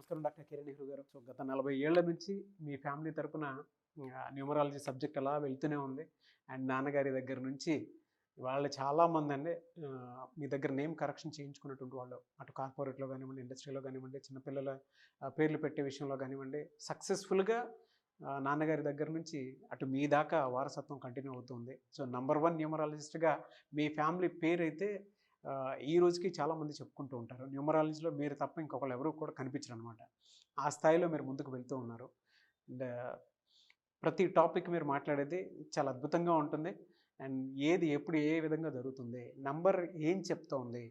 నమస్కారం డాక్టర్ కిరణ్ నెహ్రూ గారు. సో గత 40 ఏళ్ల నుంచి మీ ఫ్యామిలీ తరపున న్యూమరాలజీ సబ్జెక్ట్ అలా వెళ్తూనే ఉంది. అండ్ నాన్నగారి దగ్గర నుంచి వాళ్ళు చాలామంది అండి మీ దగ్గర నేమ్ కరెక్షన్ చేయించుకున్నటువంటి వాళ్ళు, అటు కార్పొరేట్లో కానివ్వండి, ఇండస్ట్రీలో కానివ్వండి, చిన్నపిల్లల పేర్లు పెట్టే విషయంలో కానివ్వండి, సక్సెస్ఫుల్గా నాన్నగారి దగ్గర నుంచి అటు మీ దాకా వారసత్వం కంటిన్యూ అవుతుంది. సో #1 న్యూమరాలజిస్ట్గా మీ ఫ్యామిలీ పేరు అయితే ఈ రోజుకి చాలామంది చెప్పుకుంటూ ఉంటారు. న్యూమరాలజీలో మీరు తప్ప ఇంకొకళ్ళు ఎవరు కూడా కనిపించరు అనమాట. ఆ స్థాయిలో మీరు ముందుకు వెళ్తూ ఉన్నారు. అండ్ ప్రతి టాపిక్ మీరు మాట్లాడేది చాలా అద్భుతంగా ఉంటుంది. అండ్ ఏది ఎప్పుడు ఏ విధంగా జరుగుతుంది, నంబర్ ఏం చెప్తూ ఉంది,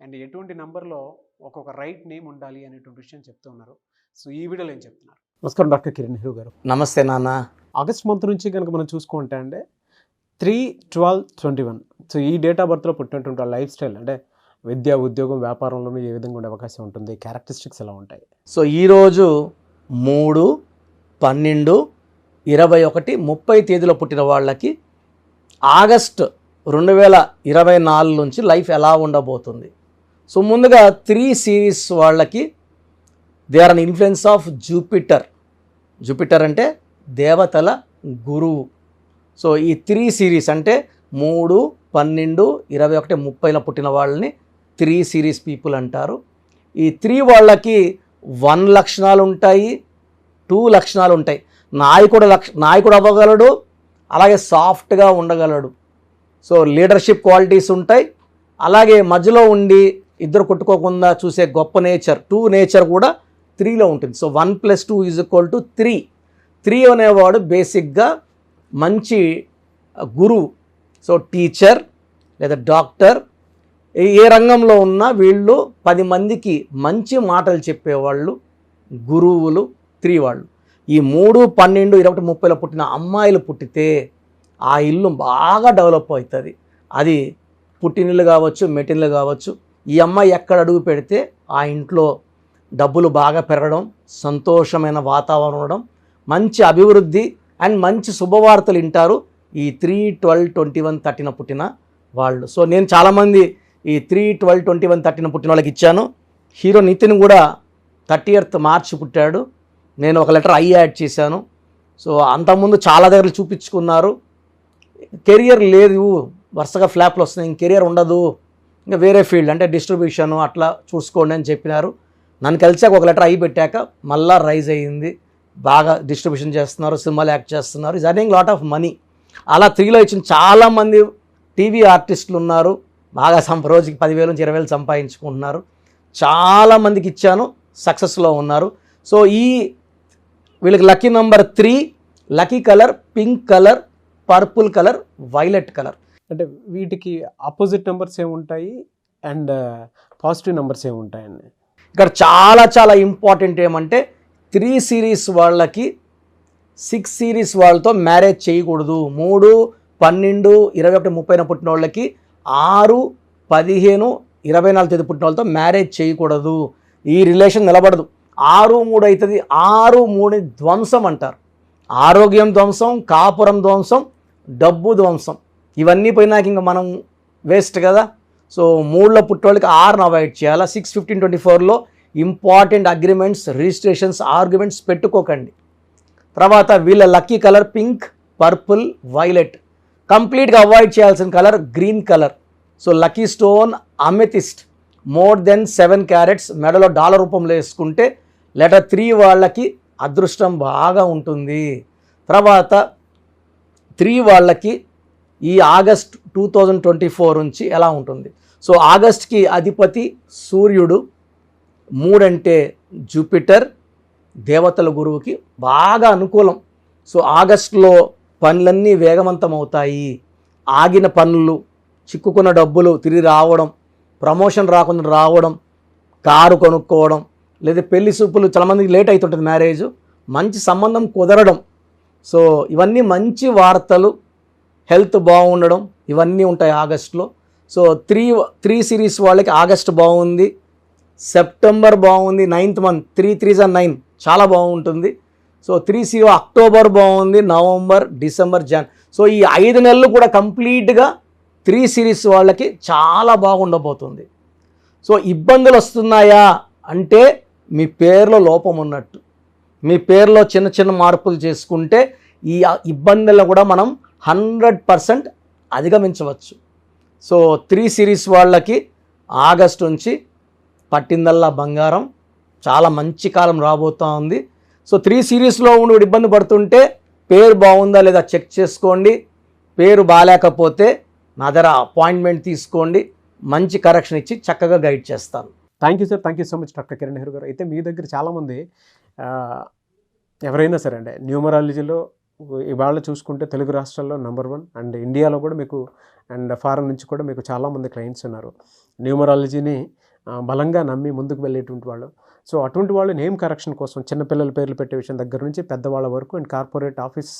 అండ్ ఎటువంటి నంబర్లో ఒక్కొక్క రైట్ నేమ్ ఉండాలి అనేటువంటి విషయం చెప్తూ ఉన్నారు. సో ఈ వీడియోలో ఏం చెప్తున్నారు? నమస్కారం డాక్టర్ కిరణ్ నెహ్రూ గారు. నమస్తే నాన్న. ఆగస్ట్ మంత్ నుంచి కనుక మనం చూసుకుంటే అండి 3/12/21, సో ఈ డేట్ ఆఫ్ బర్త్లో పుట్టినటువంటి లైఫ్ స్టైల్ అంటే విద్య, ఉద్యోగం, వ్యాపారంలోనూ ఏ విధంగా ఉండే అవకాశం ఉంటుంది, క్యారెక్టరిస్టిక్స్ ఎలా ఉంటాయి? సో ఈరోజు 3, 12, 21, 30 తేదీలో పుట్టిన వాళ్ళకి ఆగస్ట్ 2024 నుంచి లైఫ్ ఎలా ఉండబోతుంది. సో ముందుగా 3 సిరీస్ వాళ్ళకి they are an influence of Jupiter. Jupiter అంటే దేవతల గురువు. సో ఈ 3 సిరీస్ అంటే 3, 12, 21, 30లో పుట్టిన వాళ్ళని 3 సిరీస్ పీపుల్ అంటారు. ఈ 3 వాళ్ళకి 1 లక్షణాలు ఉంటాయి, 2 లక్షణాలు ఉంటాయి. నాయకుడు అవ్వగలడు, అలాగే సాఫ్ట్గా ఉండగలడు. సో లీడర్షిప్ క్వాలిటీస్ ఉంటాయి. అలాగే మధ్యలో ఉండి ఇద్దరు కొట్టుకోకుండా చూసే గొప్ప నేచర్ 2 నేచర్ కూడా 3లో ఉంటుంది. సో 1 + 2 = 3. 3 అనేవాడు బేసిక్గా మంచి గురువు. సో టీచర్ లేదా డాక్టర్, ఏ రంగంలో ఉన్నా వీళ్ళు 10 మందికి మంచి మాటలు చెప్పేవాళ్ళు గురువులు 3 వాళ్ళు. ఈ 3, 12, 21, 30లో పుట్టిన అమ్మాయిలు పుట్టితే ఆ ఇల్లు బాగా డెవలప్ అవుతుంది. అది పుట్టినిల్లు కావచ్చు, మెట్టినిల్లు కావచ్చు. ఈ అమ్మాయి ఎక్కడ అడుగు పెడితే ఆ ఇంట్లో డబ్బులు బాగా పెరగడం, సంతోషమైన వాతావరణం ఉండడం, మంచి అభివృద్ధి అండ్ మంచి శుభవార్తలు వింటారు ఈ 3, 12, 21, 13 పుట్టిన వాళ్ళు. సో నేను చాలామంది ఈ 3, 12, 21, 13 పుట్టిన వాళ్ళకి ఇచ్చాను. హీరో నితిన్ కూడా 30th మార్చ్ పుట్టాడు. నేను ఒక లెటర్ ఐ యాడ్ చేశాను. సో అంతకుముందు చాలా దగ్గర చూపించుకున్నారు. కెరియర్ లేదు, వరుసగా ఫ్లాప్లు వస్తున్నాయి, ఇంక కెరియర్ ఉండదు, ఇంకా వేరే ఫీల్డ్ అంటే డిస్ట్రిబ్యూషన్ అట్లా చూసుకోండి అని చెప్పినారు. నన్ను కలిసాక ఒక లెటర్ ఐ పెట్టాక మళ్ళా రైజ్ అయ్యింది. బాగా డిస్ట్రిబ్యూషన్ చేస్తున్నారు, సినిమాలు యాక్ట్ చేస్తున్నారు, is earning lot of money. అలా 3లో ఇచ్చిన చాలామంది టీవీ ఆర్టిస్టులు ఉన్నారు, బాగా రోజుకి 10,000 నుంచి 20,000 సంపాదించుకుంటున్నారు. చాలామందికి ఇచ్చాను, సక్సెస్లో ఉన్నారు. సో వీళ్ళకి lucky number 3, lucky colour pink colour, purple colour, violet colour. అంటే వీటికి ఆపోజిట్ నెంబర్స్ ఏముంటాయి అండ్ పాజిటివ్ నెంబర్స్ ఏముంటాయండి? ఇక్కడ చాలా చాలా ఇంపార్టెంట్ ఏమంటే 3 సిరీస్ వాళ్ళకి 6 సిరీస్ వాళ్ళతో మ్యారేజ్ చేయకూడదు. 3, 12, 21, 30 పుట్టిన వాళ్ళకి 6, 15, 24 తేదీ పుట్టిన వాళ్ళతో మ్యారేజ్ చేయకూడదు. ఈ రిలేషన్ నిలబడదు. 6, 3 అవుతుంది. 6, 3 ధ్వంసం అంటారు. ఆరోగ్యం ధ్వంసం, కాపురం ధ్వంసం, డబ్బు ధ్వంసం. ఇవన్నీ పోయినాక ఇంకా మనం వేస్ట్ కదా. సో 3లో పుట్టేవాళ్ళకి 6ను అవాయిడ్ చేయాలా. 6, 15, 24లో ఇంపార్టెంట్ అగ్రిమెంట్స్, రిజిస్ట్రేషన్స్, ఆర్గ్యుమెంట్స్ పెట్టుకోకండి. తర్వాత వీళ్ళ lucky colour pink, purple, violet. కంప్లీట్గా అవాయిడ్ చేయాల్సిన colour green colour. So lucky stone amethyst, more than 7 carats, మెడలో డాలర్ రూపంలో వేసుకుంటే లెటర్ 3 వాళ్ళకి అదృష్టం బాగా ఉంటుంది. తర్వాత 3 వాళ్ళకి ఈ ఆగస్ట్ 2024 నుంచి ఎలా ఉంటుంది? సో ఆగస్ట్కి అధిపతి సూర్యుడు, 3 అంటే జూపిటర్, దేవతల గురువుకి బాగా అనుకూలం. సో ఆగస్టులో పనులన్నీ వేగవంతం అవుతాయి. ఆగిన పనులు, చిక్కుకున్న డబ్బులు తిరిగి రావడం, ప్రమోషన్ రాకుండా రావడం, కారు కొనుక్కోవడం, లేదా పెళ్లి చూపులు, చాలామందికి లేట్ అవుతుంటుంది మ్యారేజ్, మంచి సంబంధం కుదరడం. సో ఇవన్నీ మంచి వార్తలు, హెల్త్ బాగుండడం, ఇవన్నీ ఉంటాయి ఆగస్టులో. సో 3 సిరీస్ వాళ్ళకి ఆగస్ట్ బాగుంది, సెప్టెంబర్ బాగుంది, 9th మంత్ 3, 3s are 9 చాలా బాగుంటుంది. సో 3C అక్టోబర్ బాగుంది, నవంబర్, డిసెంబర్, జాన్. సో ఈ 5 నెలలు కూడా కంప్లీట్గా 3 సిరీస్ వాళ్ళకి చాలా బాగుండబోతుంది. సో ఇబ్బందులు వస్తున్నాయా అంటే మీ పేరులో లోపం ఉన్నట్టు. మీ పేరులో చిన్న చిన్న మార్పులు చేసుకుంటే ఈ ఇబ్బందులను కూడా మనం 100% అధిగమించవచ్చు. సో 3 సిరీస్ వాళ్ళకి ఆగస్టు నుంచి పట్టిందల్లా బంగారం, చాలా మంచి కాలం రాబోతూ ఉంది. సో 3 సిరీస్లో ఉండి ఇబ్బంది పడుతుంటే పేరు బాగుందా లేదా చెక్ చేసుకోండి. పేరు బాగాలేకపోతే నా దగ్గర అపాయింట్మెంట్ తీసుకోండి, మంచి కరెక్షన్ ఇచ్చి చక్కగా గైడ్ చేస్తాను. Thank you sir, thank you so much doctor Kiran Nehru గారు. అయితే మీ దగ్గర చాలామంది ఎవరైనా సరే అండి న్యూమరాలజీలో ఇవాళ చూసుకుంటే తెలుగు రాష్ట్రాల్లో నెంబర్ 1 అండ్ ఇండియాలో కూడా మీకు అండ్ ఫారెన్ నుంచి కూడా మీకు చాలామంది క్లయింట్స్ ఉన్నారు న్యూమరాలజీని బలంగా నమ్మి ముందుకు వెళ్ళేటువంటి వాళ్ళు. సో అటువంటి వాళ్ళు నేమ్ కరెక్షన్ కోసం చిన్నపిల్లల పేర్లు పెట్టే విషయం దగ్గర నుంచి పెద్దవాళ్ళ వరకు అండ్ కార్పొరేట్ ఆఫీస్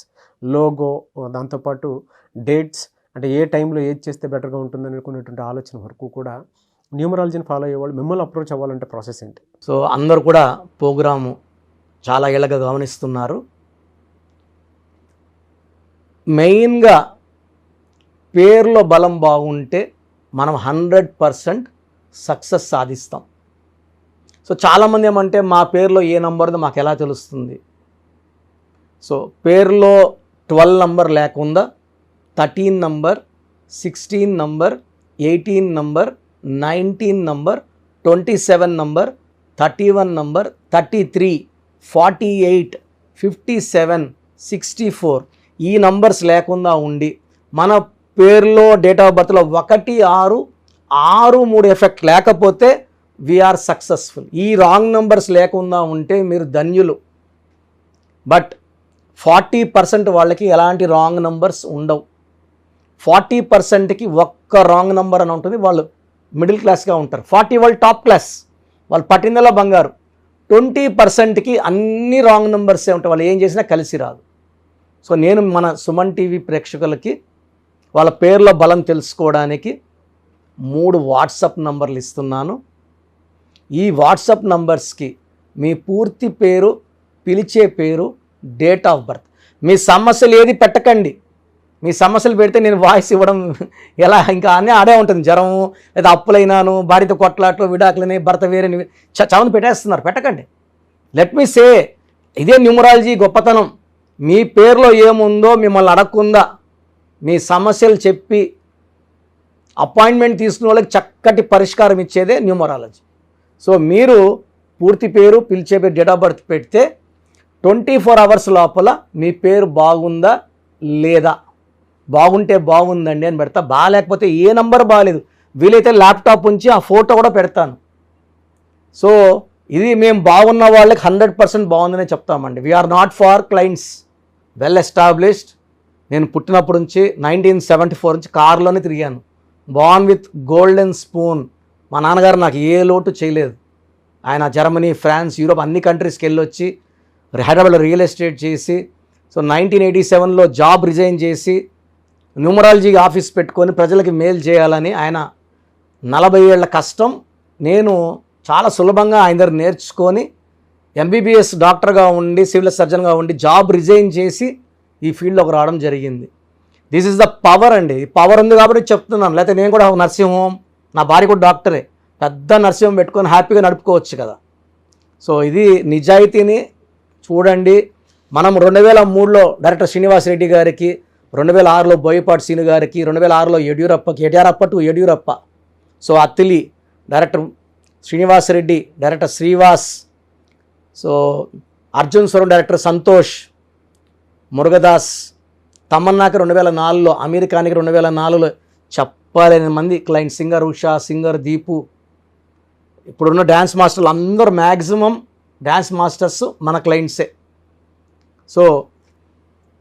లోగో, దాంతోపాటు డేట్స్, అంటే ఏ టైంలో ఏది చేస్తే బెటర్గా ఉంటుందని అనుకునేటువంటి ఆలోచన వరకు కూడా న్యూమరాలజీని ఫాలో అయ్యేవాళ్ళు మిమ్మల్ని అప్రోచ్ అవ్వాలంటే ప్రాసెస్ ఏంటి? సో అందరు కూడా ప్రోగ్రాము చాలా ఏళ్ళగా గమనిస్తున్నారు. మెయిన్గా పేరులో బలం బాగుంటే మనం 100% సక్సెస్ సాధిస్తాం. సో చాలామంది ఏమంటే మా పేరులో ఏ నంబర్దో మాకు ఎలా తెలుస్తుంది? సో పేరులో 12 నంబర్ లేకుండా 13 number, 16 number, 18 number, 19 number, 27 number, 31 number, 33, 48, 57, 64 ఈ నంబర్స్ లేకుండా ఉండి మన పేరులో డేట్ ఆఫ్ బర్త్లో 1, 6, 6, 3 ఎఫెక్ట్ లేకపోతే వీఆర్ సక్సెస్ఫుల్. ఈ రాంగ్ నంబర్స్ లేకుండా ఉంటే మీరు ధన్యులు. బట్ 40% వాళ్ళకి ఎలాంటి రాంగ్ నంబర్స్ ఉండవు. 40%కి ఒక్క రాంగ్ నంబర్ అని ఉంటుంది, వాళ్ళు మిడిల్ క్లాస్గా ఉంటారు. 40 వాళ్ళు టాప్ క్లాస్, వాళ్ళు పట్టిందల్లా బంగారు. 20%కి అన్ని రాంగ్ నంబర్సే ఉంటాయి, వాళ్ళు ఏం చేసినా కలిసి రాదు. సో నేను మన సుమన్ టీవీ ప్రేక్షకులకి వాళ్ళ పేర్లో బలం తెలుసుకోవడానికి 3 వాట్సాప్ నంబర్లు ఇస్తున్నాను. ఈ వాట్సాప్ నంబర్స్కి మీ పూర్తి పేరు, పిలిచే పేరు, డేట్ ఆఫ్ బర్త్, మీ సమస్యలు ఏది పెట్టకండి. మీ సమస్యలు పెడితే నేను వాయిస్ ఇవ్వడం ఎలా ఇంకా అన్నీ ఆడే ఉంటుంది. జ్వరము, లేదా అప్పులైనాను, భార్యతో కొట్లాట్లు, విడాకులని, భర్త వేరేని చావుని పెట్టేస్తున్నారు. పెట్టకండి. లెట్ మీ సే, ఇదే న్యూమరాలజీ గొప్పతనం. మీ పేరులో ఏముందో మిమ్మల్ని అడగకుండా మీ సమస్యలు చెప్పి అపాయింట్మెంట్ తీసుకునే వాళ్ళకి చక్కటి పరిష్కారం ఇచ్చేదే న్యూమరాలజీ. సో మీరు పూర్తి పేరు, పిలిచే పేరు, డేట్ ఆఫ్ బర్త్ పెడితే 24 అవర్స్ లోపల మీ పేరు బాగుందా లేదా, బాగుంటే బాగుందండి అని పెడతా, బాగాలేకపోతే ఏ నంబర్ బాగాలేదు, వీలైతే ల్యాప్టాప్ ఉంచి ఆ ఫోటో కూడా పెడతాను. సో ఇది మేము బాగున్న వాళ్ళకి 100% బాగుందనే చెప్తామండి. We are not far clients, well established. నేను పుట్టినప్పటి నుంచి 1974 నుంచి కార్లోనే తిరిగాను. Born with golden spoon. మా నాన్నగారు నాకు ఏ లోటు చేయలేదు. ఆయన జర్మనీ, ఫ్రాన్స్, యూరోప్ అన్ని కంట్రీస్కి వెళ్ళొచ్చి హైదరాబాద్లో రియల్ ఎస్టేట్ చేసి, సో 1987లో జాబ్ రిజైన్ చేసి న్యూమరాలజీ ఆఫీస్ పెట్టుకొని ప్రజలకి మేలు చేయాలని ఆయన 40 ఏళ్ల కష్టం నేను చాలా సులభంగా ఆయన దగ్గర నేర్చుకొని ఎంబీబీఎస్ డాక్టర్గా ఉండి, సివిల్ సర్జన్గా ఉండి జాబ్ రిజైన్ చేసి ఈ ఫీల్డ్లోకి రావడం జరిగింది. దిస్ ఈజ్ ద పవర్ అండి. పవర్ ఉంది కాబట్టి చెప్తున్నాను. లేకపోతే నేను కూడా నర్సింగ్ హోమ్, నా భార్య కూడా డాక్టరే, పెద్ద నర్సింగ్ హోమ్ పెట్టుకొని హ్యాపీగా నడుపుకోవచ్చు కదా. సో ఇది నిజాయితీని చూడండి. మనం 2003లో డైరెక్టర్ శ్రీనివాస్ రెడ్డి గారికి, 2006లో బోయపాటి సీను గారికి, 2006లో Yediyurappa, so Attili director Srinivas Reddy, director Srivas, so Arjun స్వరం డైరెక్టర్ సంతోష్, మురుగదాస్, తమన్నాకి 2004లో, అమెరికానికి 2004లో చెప్పలేని మంది client, singer Usha, singer Deepu, ఇప్పుడున్న డ్యాన్స్ మాస్టర్లు అందరూ మ్యాక్సిమం డ్యాన్స్ మాస్టర్స్ మన క్లయింట్సే. సో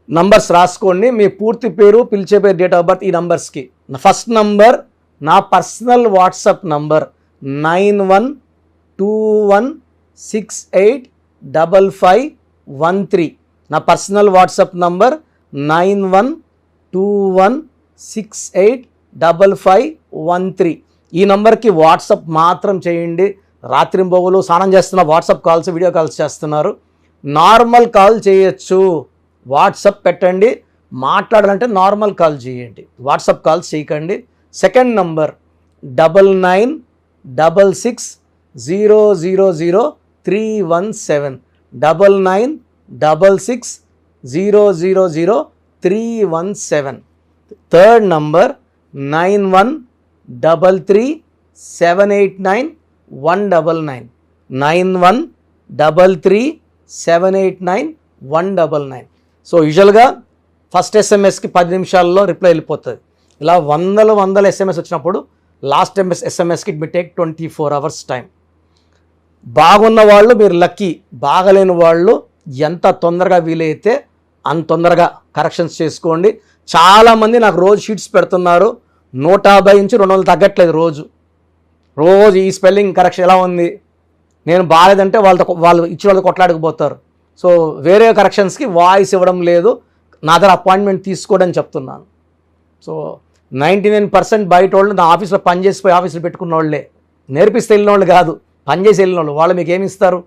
నంబర్స్ రాసుకోండి. మీ పూర్తి పేరు, పిలిచే పేరు, డేట్ ఆఫ్ బర్త్ ఈ నంబర్స్కి. ఫస్ట్ నంబర్ నా పర్సనల్ వాట్సాప్ నంబర్ 9121685513. నా పర్సనల్ వాట్సాప్ నంబర్ 9121685513. ఈ నంబర్కి వాట్సాప్ మాత్రం చేయండి. రాత్రింబొగులు స్నానం చేస్తున్న వాట్సాప్ కాల్స్, వీడియో కాల్స్ చేస్తున్నారు. నార్మల్ కాల్ చేయొచ్చు, వాట్సాప్ పెట్టండి. మాట్లాడాలంటే నార్మల్ కాల్ చేయండి, వాట్సాప్ కాల్స్ చేయకండి. Second number 99660000 317 9966000317. Third number 9133789199 9133789199. So యూజువల్గా ఫస్ట్ ఎస్ఎంఎస్కి 10 నిమిషాల్లో రిప్లై వెళ్ళిపోతుంది. ఇలా వందల ఎస్ఎంఎస్ వచ్చినప్పుడు లాస్ట్ ఎస్ఎంఎస్కి it may take 24 hours time. బాగున్న వాళ్ళు మీరు లక్కీ, బాగలేని వాళ్ళు ఎంత తొందరగా వీలైతే అంత తొందరగా కరెక్షన్స్ చేసుకోండి. చాలామంది నాకు రోజు షీట్స్ పెడుతున్నారు, 150 నుంచి 200 తగ్గట్లేదు రోజు ఈ స్పెల్లింగ్ కరెక్షన్ ఎలా ఉంది, నేను బాగాలేదంటే వాళ్ళు ఇచ్చిన వాళ్ళు కొట్లాడకపోతారు. సో వేరే కరెక్షన్స్కి వాయిస్ ఇవ్వడం లేదు, నా దగ్గర అపాయింట్మెంట్ తీసుకోవడం చెప్తున్నాను. సో 99% బయట వాళ్ళు నా ఆఫీస్లో పనిచేసిపోయి ఆఫీసులో పెట్టుకున్న వాళ్ళే, నేర్పిస్తే వెళ్ళిన వాళ్ళు కాదు, పనిచేసి వెళ్ళిన వాళ్ళు. వాళ్ళు మీకు ఏమి ఇస్తారు?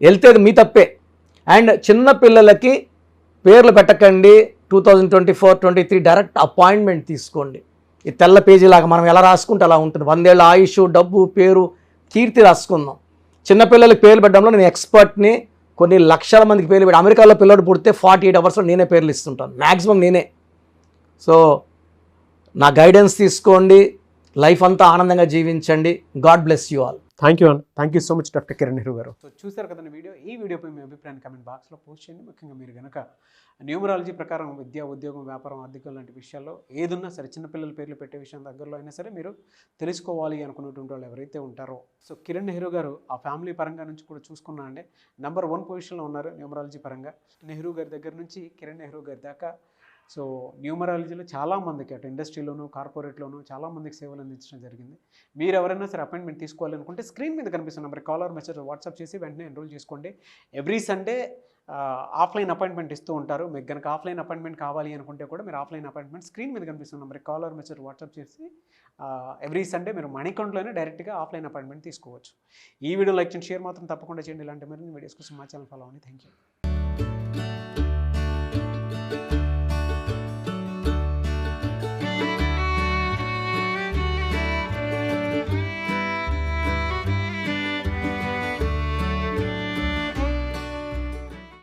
వెళ్తే మీ తప్పే. అండ్ చిన్న పిల్లలకి పేర్లు పెట్టకండి. 2024-23 డైరెక్ట్ అపాయింట్మెంట్ తీసుకోండి. ఈ తెల్ల పేజీలాగా మనం ఎలా రాసుకుంటే అలా ఉంటుంది. 100 ఏళ్ళ ఆయుష్, డబ్బు, పేరు, కీర్తి రాసుకుందాం. చిన్నపిల్లలకి పేర్లు పెట్టడంలో నేను ఎక్స్పర్ట్ని. కొన్ని లక్షల మందికి పేర్లు పెట్టి, అమెరికాలో పిల్లడు పుడితే 48 hours నేనే పేర్లు ఇస్తుంటాను, మ్యాక్సిమం నేనే. సో నా గైడెన్స్ తీసుకోండి, లైఫ్ అంతా ఆనందంగా జీవించండి. God bless you all. Thank you so much doctor Kiran Nehru గారు. సో చూసారు కదండి వీడియో. ఈ వీడియోపై మీ అభిప్రాయాన్ని కామెంట్ బాక్స్లో పోస్ట్ చేయండి. ముఖ్యంగా మీరు కనుక న్యూమరాలజీ ప్రకారం విద్య, ఉద్యోగం, వ్యాపారం, ఆర్థికం లాంటి విషయాల్లో ఏదున్నా సరే, చిన్నపిల్లల పేర్లు పెట్టే విషయం దగ్గరలో అయినా సరే మీరు తెలుసుకోవాలి అనుకున్నటువంటి వాళ్ళు ఎవరైతే ఉంటారో, సో కిరణ్ నెహ్రూ గారు ఆ ఫ్యామిలీ పరంగా నుంచి కూడా చూసుకున్నా అండి నెంబర్ 1 పొజిషన్లో ఉన్నారు న్యూమరాలజీ పరంగా. నెహ్రూ గారి దగ్గర నుంచి కిరణ్ నెహ్రూ గారి దాకా సో న్యూమరాలజీలో చాలామందికి అటు ఇండస్ట్రీలోను, కార్పొరేట్లోను చాలామందికి సేవలు అందించడం జరిగింది. మీరు ఎవరైనా సరే అపాయింట్మెంట్ తీసుకోవాలనుకుంటే స్క్రీన్ మీద కనిపిస్తున్న number call or message WhatsApp చేసి వెంటనే ఎన్రోల్ చేసుకోండి. ఎవ్రీ సండే ఆఫ్లైన్ అపాయింట్మెంట్ ఇస్తూ ఉంటారు. మీకు కనుక ఆఫ్లైన్ అపాయింట్మెంట్ కావాలి అనుకుంటే కూడా మీరు ఆఫ్లైన్ అపాయింట్మెంట్ స్క్రీన్ మీద కనిపిస్తున్న number call or message WhatsApp చేసి ఎవ్రీ సండే మీరు మణికొండలోనే డైరెక్ట్గా ఆఫ్లైన్ అపాయింట్మెంట్ తీసుకోవచ్చు. ఈ వీడియో లైక్ చేయండి, షేర్ మాత్రం తప్పకుండా చేయండి. ఇలాంటి మరిన్ని వీడియోస్ కోసం మా ఛానల్ ఫాలో అవ్వండి. Thank you.